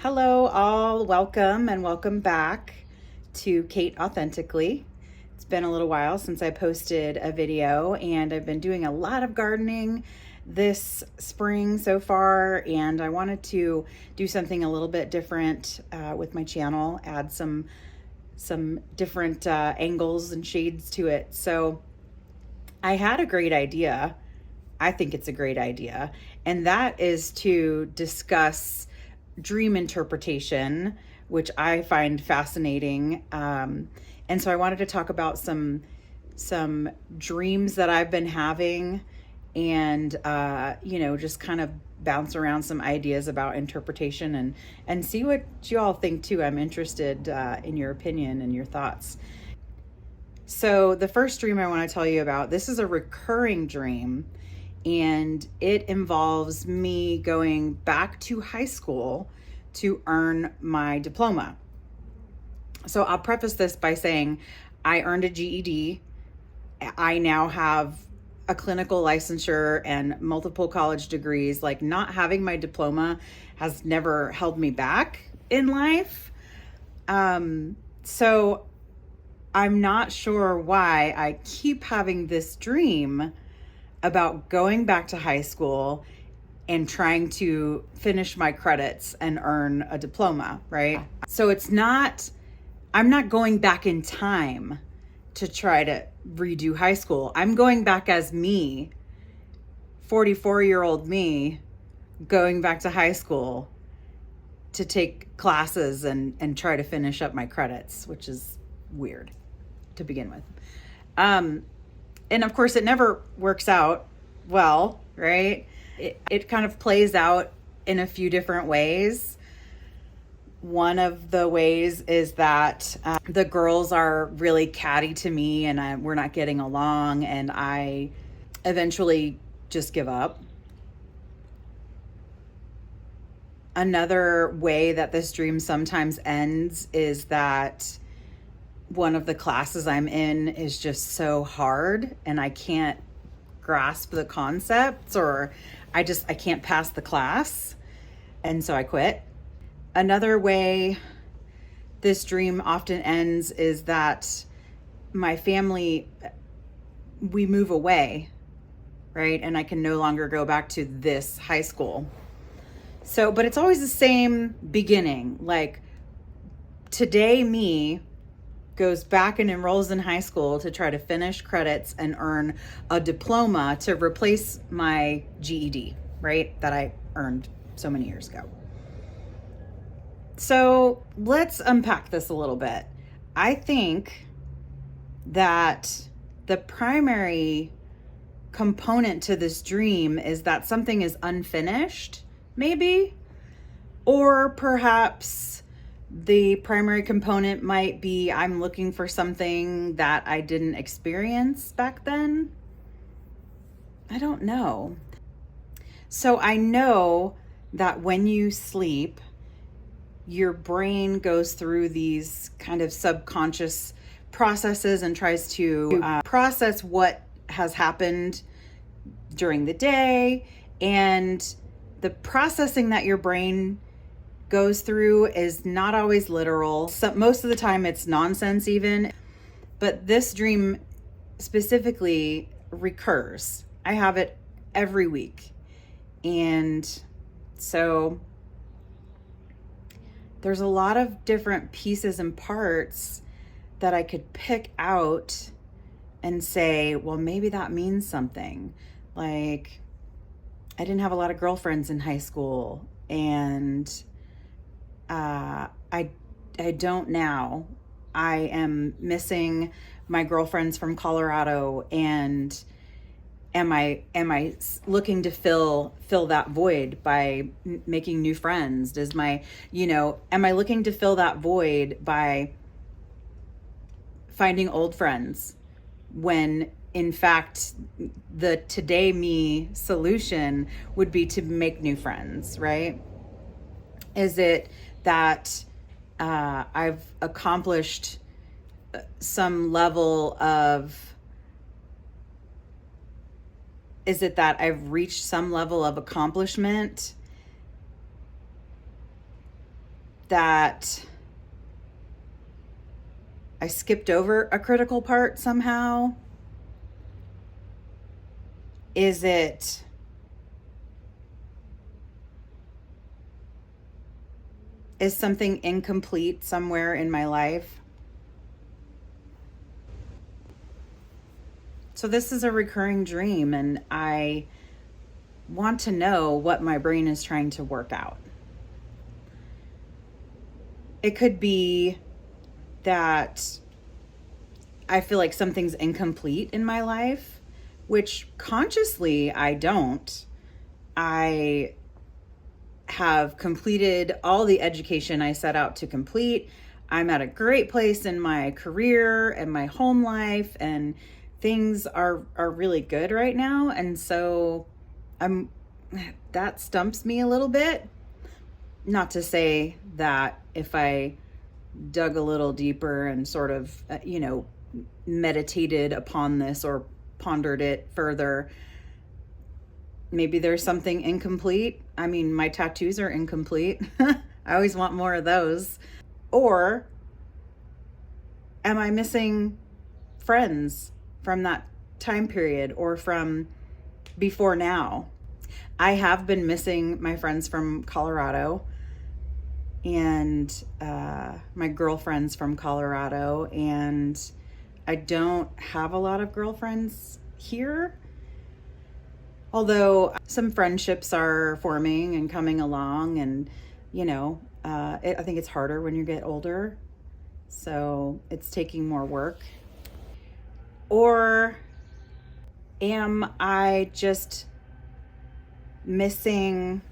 Hello, all. Welcome and welcome back to Kate Authentically. It's been a little while since I posted a video, and I've been doing a lot of gardening this spring so far, and I wanted to do something a little bit different with my channel, add some different angles and shades to it. So I had a great idea. I think it's a great idea, and that is to discuss dream interpretation, which I find fascinating. And so I wanted to talk about some dreams that I've been having, and just kind of bounce around some ideas about interpretation and see what you all think too. I'm interested in your opinion and your thoughts. So the first dream I want to tell you about, this is a recurring dream, and it involves me going back to high school to earn my diploma. So I'll preface this by saying I earned a GED. I now have a clinical licensure and multiple college degrees. Like, not having my diploma has never held me back in life. So I'm not sure why I keep having this dream about going back to high school and trying to finish my credits and earn a diploma, right? So I'm not going back in time to try to redo high school. I'm going back as me, 44-year-old me, going back to high school to take classes and try to finish up my credits, which is weird to begin with. And of course, it never works out well, right? It kind of plays out in a few different ways. One of the ways is that the girls are really catty to me, and we're not getting along, and I eventually just give up. Another way that this dream sometimes ends is that one of the classes I'm in is just so hard and I can't grasp the concepts, or I can't pass the class, and so I quit. Another way this dream often ends is that my family, we move away, right? And I can no longer go back to this high school. So, but it's always the same beginning. Like, today me goes back and enrolls in high school to try to finish credits and earn a diploma to replace my GED, right? That I earned so many years ago. So let's unpack this a little bit. I think that the primary component to this dream is that something is unfinished, maybe, or perhaps the primary component might be I'm looking for something that I didn't experience back then. I don't know. So I know that when you sleep, your brain goes through these kind of subconscious processes and tries to process what has happened during the day. And the processing that your brain goes through is not always literal. So most of the time it's nonsense even. But this dream specifically recurs. I have it every week. And so there's a lot of different pieces and parts that I could pick out and say, well, maybe that means something. Like, I didn't have a lot of girlfriends in high school, and I don't now. I am missing my girlfriends from Colorado, and am I looking to fill that void by making new friends? Am I looking to fill that void by finding old friends, when in fact the today me solution would be to make new friends, right? Is it that I've accomplished some level of, is it that I've reached some level of accomplishment that I skipped over a critical part somehow? Is it is something incomplete somewhere in my life? So this is a recurring dream, and I want to know what my brain is trying to work out. It could be that I feel like something's incomplete in my life, which consciously I don't. I have completed all the education I set out to complete. I'm at a great place in my career and my home life, and things are really good right now. And so that stumps me a little bit. Not to say that if I dug a little deeper and sort of, meditated upon this or pondered it further, maybe there's something incomplete. I mean, my tattoos are incomplete. I always want more of those. Or am I missing friends from that time period or from before now? I have been missing my friends from Colorado and my girlfriends from Colorado, and I don't have a lot of girlfriends here. Although some friendships are forming and coming along, and I think it's harder when you get older, so it's taking more work. Or am I just missing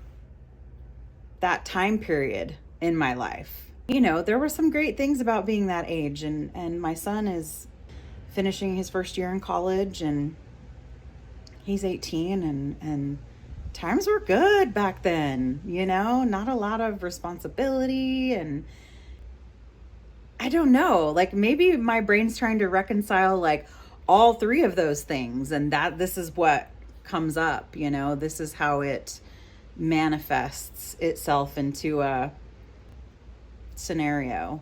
that time period in my life? There were some great things about being that age, and my son is finishing his first year in college, and he's 18, and times were good back then, not a lot of responsibility. And I don't know, like maybe my brain's trying to reconcile like all three of those things, and that this is what comes up, this is how it manifests itself into a scenario.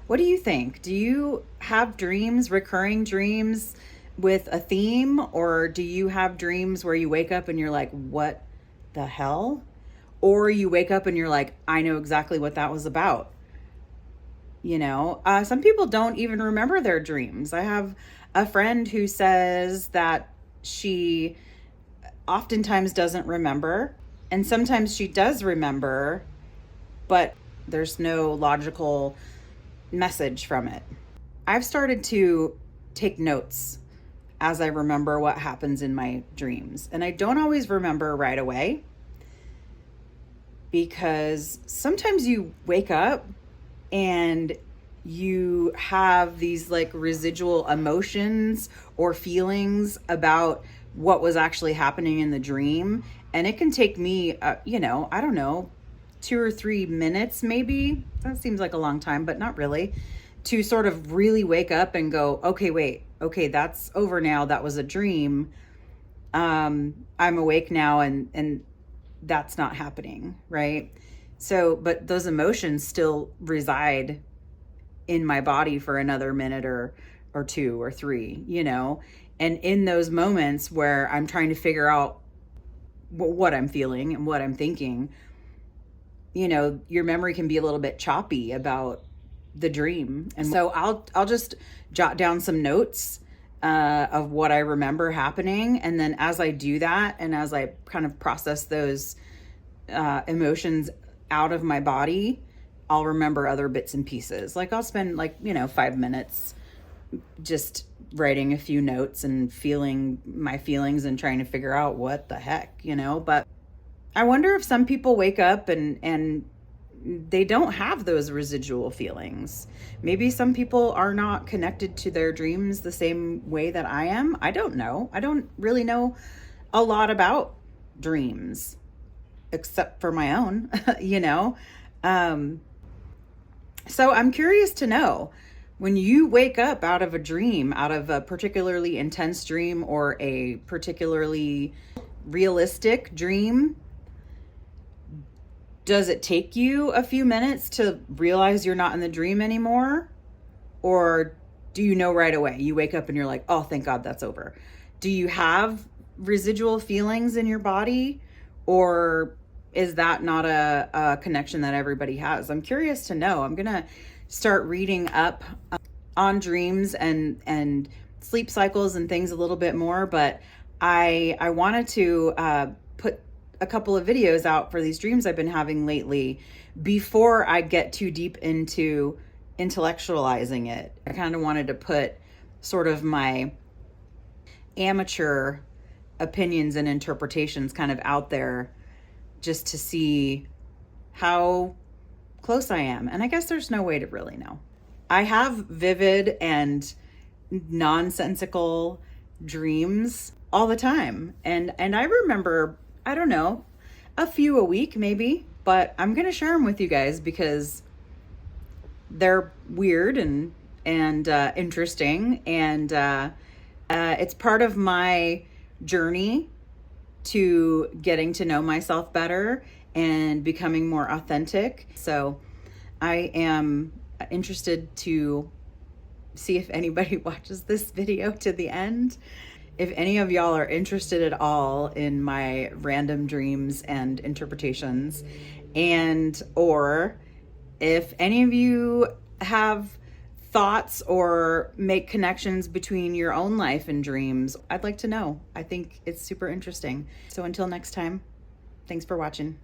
What do you think? Do you have dreams, recurring dreams with a theme, or do you have dreams where you wake up and you're like, what the hell? Or you wake up and you're like, I know exactly what that was about. Some people don't even remember their dreams. I have a friend who says that she oftentimes doesn't remember, and sometimes she does remember, but there's no logical message from it. I've started to take notes as I remember what happens in my dreams. And I don't always remember right away, because sometimes you wake up and you have these like residual emotions or feelings about what was actually happening in the dream. And it can take me, I don't know, 2 or 3 minutes, maybe. That seems like a long time, but not really, to sort of really wake up and go, okay, wait, okay, that's over now. That was a dream. I'm awake now, and that's not happening, right? So, but those emotions still reside in my body for another minute or 2 or 3, and in those moments where I'm trying to figure out what I'm feeling and what I'm thinking, your memory can be a little bit choppy about the dream. And so I'll just jot down some notes of what I remember happening. And then as I do that, and as I kind of process those emotions out of my body, I'll remember other bits and pieces. Like I'll spend 5 minutes just writing a few notes and feeling my feelings and trying to figure out what the heck, but I wonder if some people wake up and they don't have those residual feelings. Maybe some people are not connected to their dreams the same way that I am. I don't know. I don't really know a lot about dreams, except for my own, So I'm curious to know, when you wake up out of a dream, out of a particularly intense dream or a particularly realistic dream, does it take you a few minutes to realize you're not in the dream anymore? Or do you know right away? You wake up and you're like, oh, thank God that's over. Do you have residual feelings in your body? Or is that not a connection that everybody has? I'm curious to know. I'm going to start reading up on dreams and sleep cycles and things a little bit more, but I wanted to put a couple of videos out for these dreams I've been having lately before I get too deep into intellectualizing it. I kind of wanted to put sort of my amateur opinions and interpretations kind of out there just to see how close I am. And I guess there's no way to really know. I have vivid and nonsensical dreams all the time. And I remember, I don't know, a few a week maybe, but I'm going to share them with you guys because they're weird and interesting, and it's part of my journey to getting to know myself better and becoming more authentic. So I am interested to see if anybody watches this video to the end. If any of y'all are interested at all in my random dreams and interpretations, and or if any of you have thoughts or make connections between your own life and dreams, I'd like to know. I think it's super interesting. So until next time, thanks for watching.